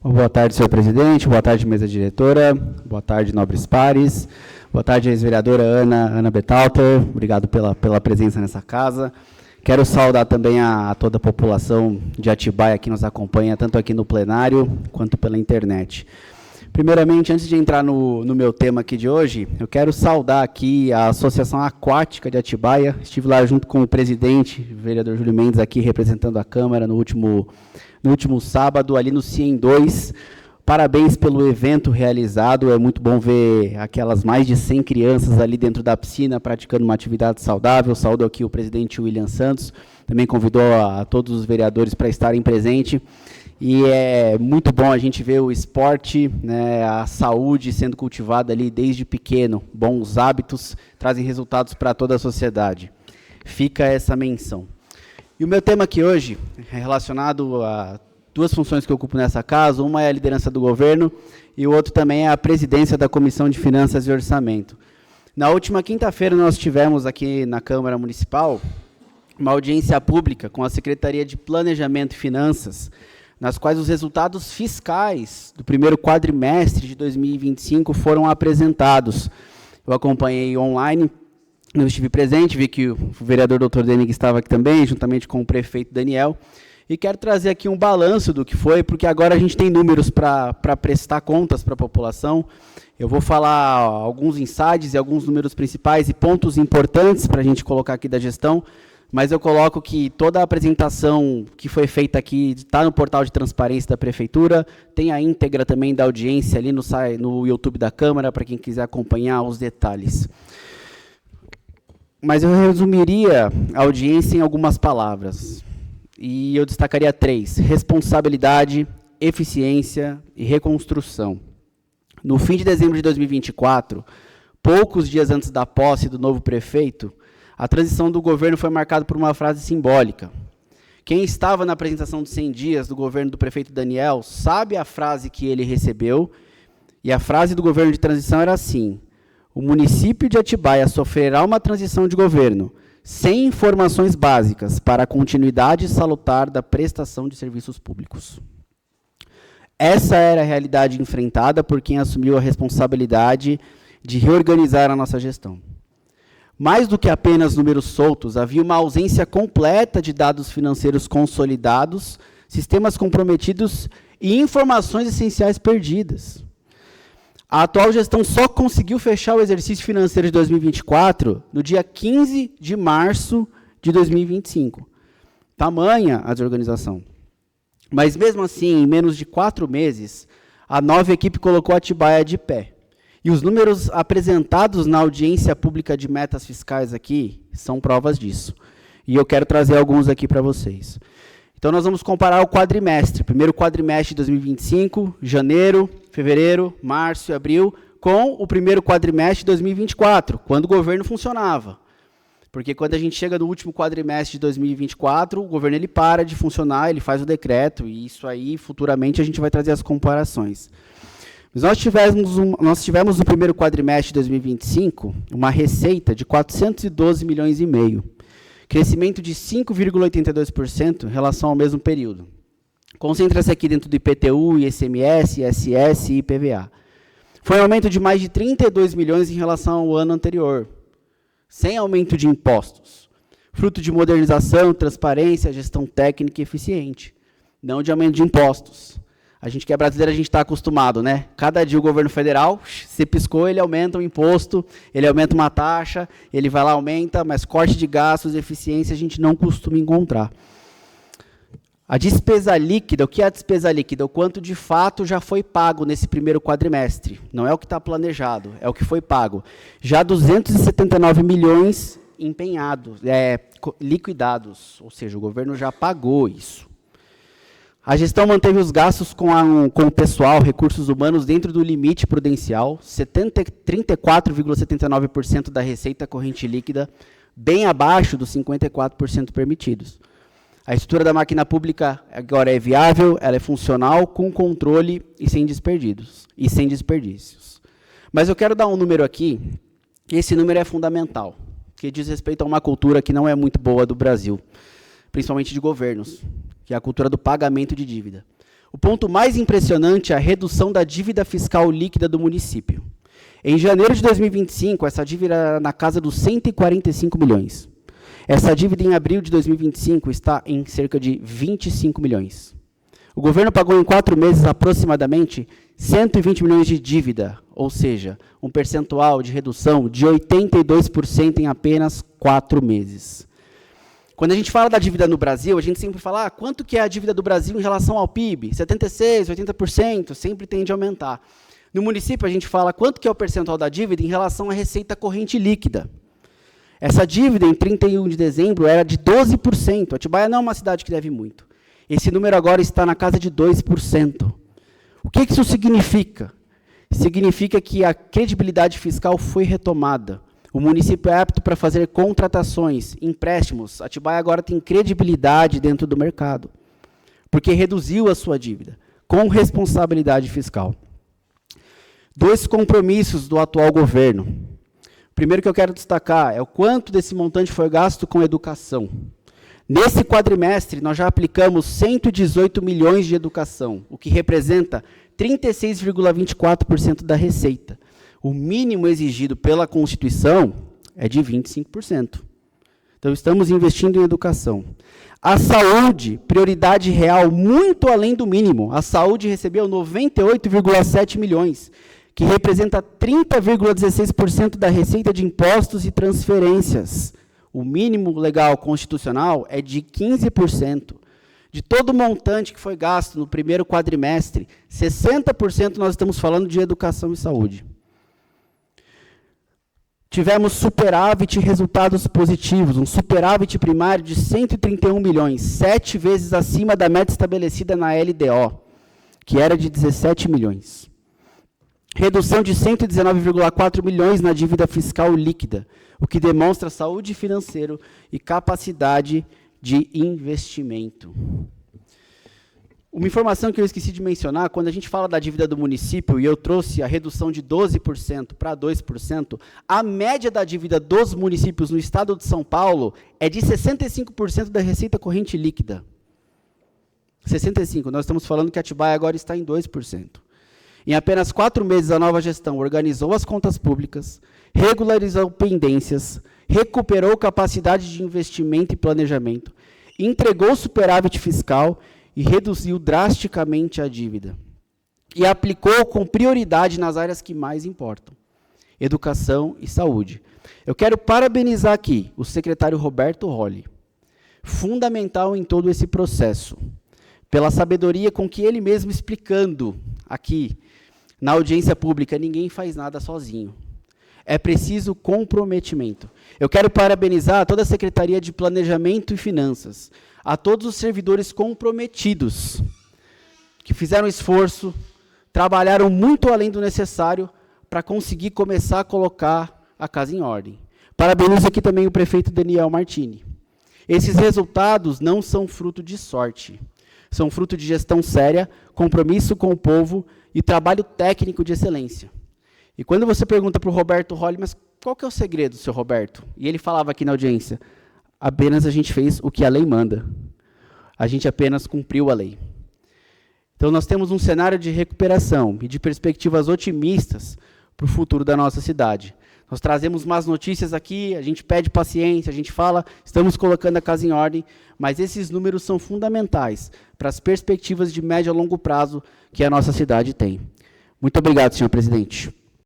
Boa tarde, senhor presidente. Boa tarde, mesa diretora. Boa tarde, nobres pares. Boa tarde, ex-vereadora Ana Bethalter. Obrigado pela presença nessa casa. Quero saudar também a toda a população de Atibaia que nos acompanha, tanto aqui no plenário quanto pela internet. Primeiramente, antes de entrar no meu tema aqui de hoje, eu quero saudar aqui a Associação Aquática de Atibaia. Estive lá junto com o presidente, o vereador Júlio Mendes, aqui representando a Câmara no último sábado, ali no CIEM 2. Parabéns pelo evento realizado, é muito bom ver aquelas mais de 100 crianças ali dentro da piscina praticando uma atividade saudável. Saúdo aqui o presidente William Santos, também convidou a todos os vereadores para estarem presentes. E é muito bom a gente ver o esporte, né, a saúde sendo cultivada ali desde pequeno. Bons hábitos trazem resultados para toda a sociedade. Fica essa menção. E o meu tema aqui hoje é relacionado a duas funções que eu ocupo nessa casa. Uma é a liderança do governo e o outro também é a presidência da Comissão de Finanças e Orçamento. Na última quinta-feira nós tivemos aqui na Câmara Municipal uma audiência pública com a Secretaria de Planejamento e Finanças, nas quais os resultados fiscais do primeiro quadrimestre de 2025 foram apresentados. Eu acompanhei online, não estive presente, vi que o vereador Dr. Denig estava aqui também, juntamente com o prefeito Daniel, e quero trazer aqui um balanço do que foi, porque agora a gente tem números para prestar contas para a população. Eu vou falar alguns insights e alguns números principais e pontos importantes para a gente colocar aqui da gestão, mas eu coloco que toda a apresentação que foi feita aqui está no portal de transparência da Prefeitura, tem a íntegra também da audiência ali no YouTube da Câmara, para quem quiser acompanhar os detalhes. Mas eu resumiria a audiência em algumas palavras, e eu destacaria 3: responsabilidade, eficiência e reconstrução. No fim de dezembro de 2024, poucos dias antes da posse do novo prefeito, a transição do governo foi marcada por uma frase simbólica. Quem estava na apresentação dos 100 dias do governo do prefeito Daniel sabe a frase que ele recebeu, e a frase do governo de transição era assim: o município de Atibaia sofrerá uma transição de governo sem informações básicas para a continuidade salutar da prestação de serviços públicos. Essa era a realidade enfrentada por quem assumiu a responsabilidade de reorganizar a nossa gestão. Mais do que apenas números soltos, havia uma ausência completa de dados financeiros consolidados, sistemas comprometidos e informações essenciais perdidas. A atual gestão só conseguiu fechar o exercício financeiro de 2024 no dia 15 de março de 2025. Tamanha a desorganização. Mas, mesmo assim, em menos de 4 meses, a nova equipe colocou a Atibaia de pé. E os números apresentados na audiência pública de metas fiscais aqui são provas disso. E eu quero trazer alguns aqui para vocês. Então, nós vamos comparar o quadrimestre. Primeiro quadrimestre de 2025, janeiro, fevereiro, março e abril, com o primeiro quadrimestre de 2024, quando o governo funcionava. Porque quando a gente chega no último quadrimestre de 2024, o governo ele para de funcionar, ele faz o decreto, e isso aí, futuramente, a gente vai trazer as comparações. Mas nós tivemos no primeiro quadrimestre de 2025 uma receita de 412 milhões e meio, crescimento de 5,82% em relação ao mesmo período. Concentra-se aqui dentro do IPTU, ICMS, ISS e IPVA. Foi um aumento de mais de 32 milhões em relação ao ano anterior, sem aumento de impostos, fruto de modernização, transparência, gestão técnica e eficiente, não de aumento de impostos. A gente que é brasileiro, a gente está acostumado, né? Cada dia o governo federal, se piscou, ele aumenta um imposto, ele aumenta uma taxa, ele vai lá, aumenta, mas corte de gastos, eficiência, a gente não costuma encontrar. A despesa líquida, o que é a despesa líquida? O quanto de fato já foi pago nesse primeiro quadrimestre. Não é o que está planejado, é o que foi pago. Já 279 milhões empenhados, liquidados, ou seja, o governo já pagou isso. A gestão manteve os gastos com o pessoal, recursos humanos, dentro do limite prudencial, 34,79% da receita corrente líquida, bem abaixo dos 54% permitidos. A estrutura da máquina pública agora é viável, ela é funcional, com controle e sem desperdícios. Mas eu quero dar um número aqui, e esse número é fundamental, que diz respeito a uma cultura que não é muito boa do Brasil, principalmente de governos, que é a cultura do pagamento de dívida. O ponto mais impressionante é a redução da dívida fiscal líquida do município. Em janeiro de 2025, essa dívida era na casa dos 145 milhões. Essa dívida em abril de 2025 está em cerca de 25 milhões. O governo pagou em 4 meses aproximadamente 120 milhões de dívida, ou seja, um percentual de redução de 82% em apenas 4 meses. Quando a gente fala da dívida no Brasil, a gente sempre fala, quanto que é a dívida do Brasil em relação ao PIB? 76%, 80%, sempre tende a aumentar. No município, a gente fala quanto que é o percentual da dívida em relação à receita corrente líquida. Essa dívida, em 31 de dezembro, era de 12%. Atibaia não é uma cidade que deve muito. Esse número agora está na casa de 2%. O que isso significa? Significa que a credibilidade fiscal foi retomada. O município é apto para fazer contratações, empréstimos. Atibaia agora tem credibilidade dentro do mercado, porque reduziu a sua dívida, com responsabilidade fiscal. 2 compromissos do atual governo. O primeiro que eu quero destacar é o quanto desse montante foi gasto com educação. Nesse quadrimestre, nós já aplicamos 118 milhões de educação, o que representa 36,24% da receita. O mínimo exigido pela Constituição é de 25%. Então, estamos investindo em educação. A saúde, prioridade real, muito além do mínimo. A saúde recebeu 98,7 milhões, que representa 30,16% da receita de impostos e transferências. O mínimo legal constitucional é de 15%. De todo o montante que foi gasto no primeiro quadrimestre, 60% nós estamos falando de educação e saúde. Tivemos superávit e resultados positivos, um superávit primário de 131 milhões, 7 vezes acima da meta estabelecida na LDO, que era de 17 milhões. Redução de 119,4 milhões na dívida fiscal líquida, o que demonstra saúde financeira e capacidade de investimento. Uma informação que eu esqueci de mencionar, quando a gente fala da dívida do município, e eu trouxe a redução de 12% para 2%, a média da dívida dos municípios no estado de São Paulo é de 65% da receita corrente líquida. 65%. Nós estamos falando que Atibaia agora está em 2%. Em apenas 4 meses, a nova gestão organizou as contas públicas, regularizou pendências, recuperou capacidade de investimento e planejamento, entregou superávit fiscal e reduziu drasticamente a dívida. E aplicou com prioridade nas áreas que mais importam, educação e saúde. Eu quero parabenizar aqui o secretário Roberto Rolli, fundamental em todo esse processo, pela sabedoria com que ele mesmo explicando aqui, na audiência pública, ninguém faz nada sozinho. É preciso comprometimento. Eu quero parabenizar toda a Secretaria de Planejamento e Finanças, a todos os servidores comprometidos, que fizeram esforço, trabalharam muito além do necessário para conseguir começar a colocar a casa em ordem. Parabenizo aqui também o prefeito Daniel Martini. Esses resultados não são fruto de sorte, são fruto de gestão séria, compromisso com o povo e trabalho técnico de excelência. E quando você pergunta para o Roberto Rolli, mas qual que é o segredo, seu Roberto? E ele falava aqui na audiência, apenas a gente fez o que a lei manda. A gente apenas cumpriu a lei. Então, nós temos um cenário de recuperação e de perspectivas otimistas para o futuro da nossa cidade. Nós trazemos más notícias aqui, a gente pede paciência, a gente fala, estamos colocando a casa em ordem, mas esses números são fundamentais para as perspectivas de médio a longo prazo que a nossa cidade tem. Muito obrigado, senhor presidente.